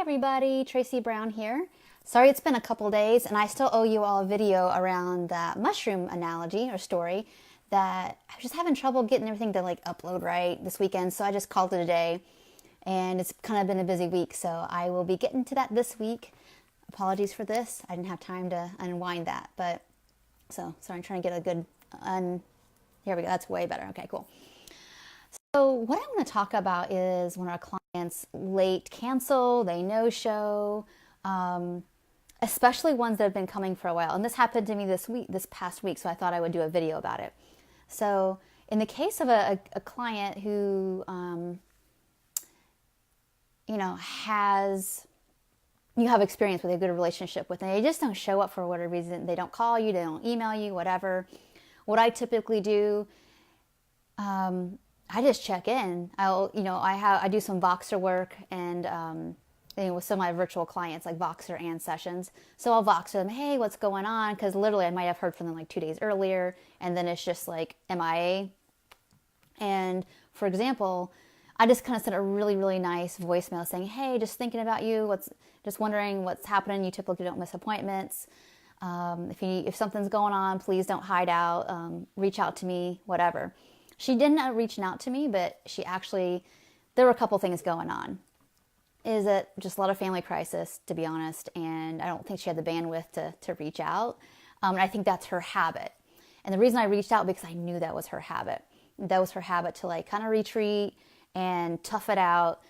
everybody, Tracy Brown here. Sorry it's been a couple days and I still owe you all a video around that mushroom analogy or story that I was just having trouble getting everything to upload right this weekend, so I just called it a day and it's kind of been a busy week, so I will be getting to that this week. Apologies for this. I didn't have time to unwind that, but sorry, I'm trying to get a good here we go. That's way better. Okay, cool. So what I want to talk about is when our clients late cancel, they no-show, especially ones that have been coming for a while. And this happened to me this past week, so I thought I would do a video about it. So in the case of a client who, you have experience with, a good relationship with, and they just don't show up for whatever reason. They don't call you, they don't email you, whatever. What I typically do, I just check in. I do some Voxer work and with some of my virtual clients, like Voxer and sessions. So I'll Voxer them, hey, what's going on? Because literally I might have heard from them 2 days earlier, and then it's just MIA. And for example, I just kind of sent a really, really nice voicemail saying, hey, just thinking about you. Just wondering what's happening. You typically don't miss appointments. If something's going on, please don't hide out. Reach out to me, whatever. She didn't end up reaching out to me, but there were a couple things going on. Is it just a lot of family crisis, to be honest, and I don't think she had the bandwidth to reach out. And I think that's her habit. And the reason I reached out, because I knew that was her habit. That was her habit to kind of retreat and tough it out,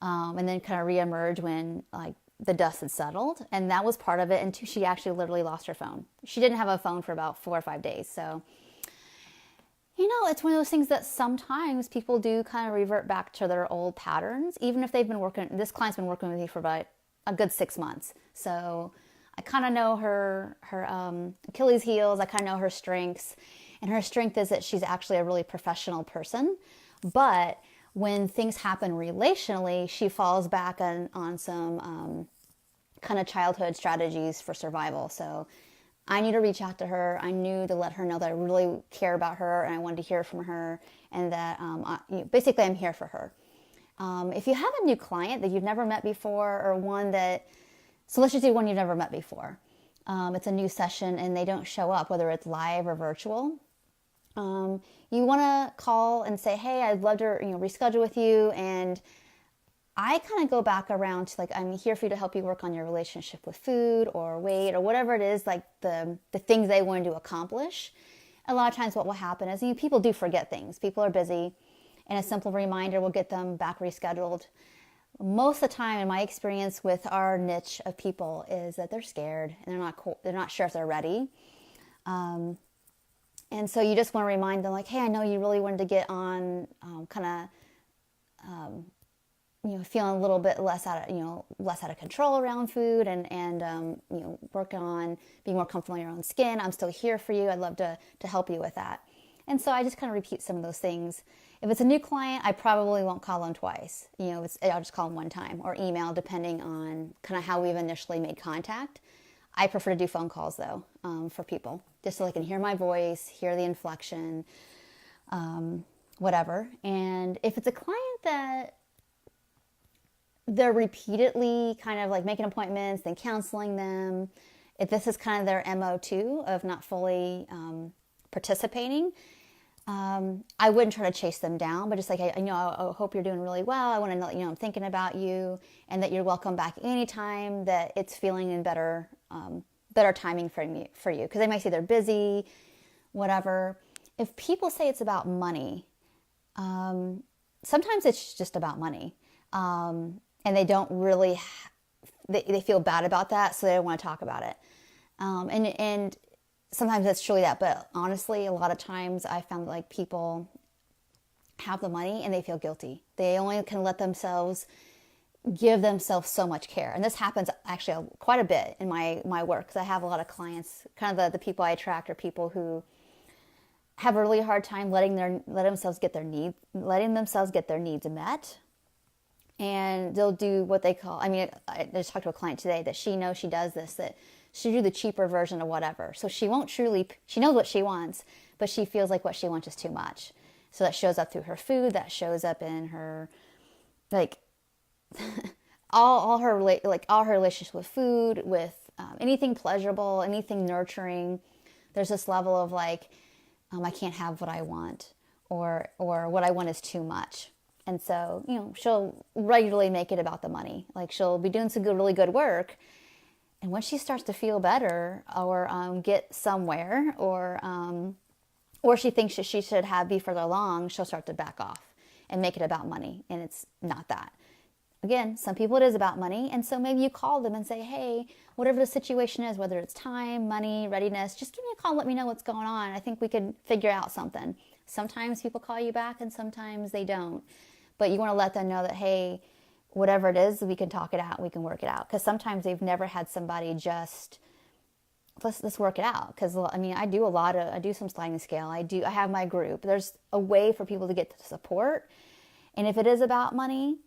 and then kind of reemerge when the dust had settled. And that was part of it. And two, she actually literally lost her phone. She didn't have a phone for about 4 or 5 days. So it's one of those things that sometimes people do kind of revert back to their old patterns, even if this client's been working with me for about a good 6 months. So I kind of know her Achilles heels. I kind of know her strengths. And her strength is that she's actually a really professional person. But when things happen relationally, she falls back on some kind of childhood strategies for survival. So I need to reach out to her. I knew to let her know that I really care about her and I wanted to hear from her, and that basically I'm here for her. If you have a new client that you've never met before, or so let's just do one you've never met before. It's a new session and they don't show up, whether it's live or virtual. You want to call and say, hey, I'd love to reschedule with you. And I kind of go back around to I'm here for you to help you work on your relationship with food or weight or whatever it is, the things they want to accomplish. A lot of times what will happen is people do forget things. People are busy, and a simple reminder will get them back rescheduled. Most of the time, in my experience with our niche of people, is that they're scared and they're not sure if they're ready. And so you just want to remind them hey, I know you really wanted to get on feeling a little bit less out of control around food, and working on being more comfortable in your own skin. I'm still here for you. I'd love to help you with that. And so I just kind of repeat some of those things. If it's a new client, I probably won't call them twice. I'll just call them one time, or email, depending on kind of how we've initially made contact. I prefer to do phone calls though, for people, just so they can hear my voice, hear the inflection, whatever. And if it's a client that they're repeatedly kind of making appointments, then counseling them, if this is kind of their MO too, of not fully participating, I wouldn't try to chase them down, but just I hope you're doing really well. I want to know, I'm thinking about you, and that you're welcome back anytime that it's feeling in better timing for you. Because they might say they're busy, whatever. If people say it's about money, sometimes it's just about money. And they don't really, they feel bad about that, so they don't want to talk about it. And sometimes that's truly that, but honestly, a lot of times I found people have the money and they feel guilty. They only can give themselves so much care. And this happens actually quite a bit in my work, because I have a lot of clients, kind of the people I attract are people who have a really hard time letting themselves get their needs met. And they'll do what they call, I just talked to a client today that she knows she does this, that she do the cheaper version of whatever. So she knows what she wants, but she feels like what she wants is too much. So that shows up through her food, that shows up in her, all her all her relationships with food, with anything pleasurable, anything nurturing. There's this level of like, I can't have what I want, or what I want is too much. And so, she'll regularly make it about the money. Like she'll be doing some really good work. And when she starts to feel better or get somewhere, or she thinks that she should be further along, she'll start to back off and make it about money. And it's not that. Again, some people it is about money. And so maybe you call them and say, hey, whatever the situation is, whether it's time, money, readiness, just give me a call and let me know what's going on. I think we could figure out something. Sometimes people call you back and sometimes they don't. But you want to let them know that, hey, whatever it is, we can talk it out. We can work it out. Because sometimes they've never had somebody just, let's work it out. Because, I mean, I do some sliding scale. I have my group. There's a way for people to get the support. And if it is about money,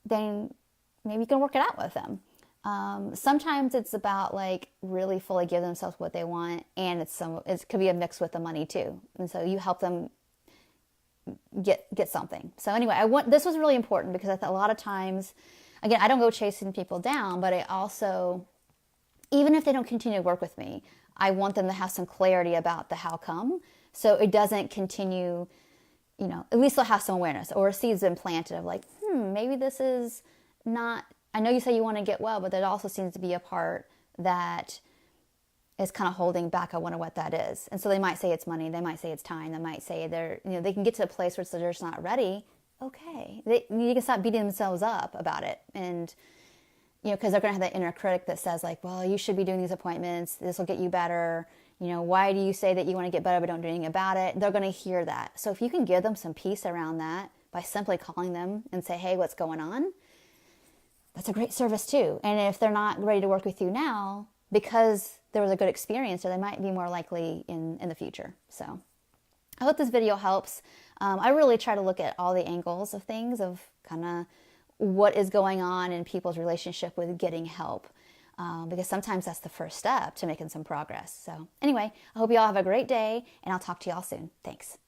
then maybe you can work it out with them. Sometimes it's about like really fully give themselves what they want. And it could be a mix with the money too. And so you help them get something. So anyway, this was really important because I thought a lot of times, again, I don't go chasing people down, but I also, even if they don't continue to work with me, I want them to have some clarity about the how come. So it doesn't continue, at least they'll have some awareness or a seed's been planted of like, maybe this is not, I know you say you want to get well, but there also seems to be a part that is kind of holding back. I wonder what that is. And so they might say it's money. They might say it's time. They might say they can get to a place where they're just not ready. Okay. You can stop beating themselves up about it. And, because they're going to have that inner critic that says like, well, you should be doing these appointments. This will get you better. Why do you say that you want to get better but don't do anything about it? They're going to hear that. So if you can give them some peace around that by simply calling them and say, hey, what's going on? That's a great service too. And if they're not ready to work with you now, because there was a good experience, or they might be more likely in the future. So I hope this video helps. I really try to look at all the angles of things, of kind of what is going on in people's relationship with getting help. Because sometimes that's the first step to making some progress. So anyway, I hope you all have a great day, and I'll talk to you all soon. Thanks.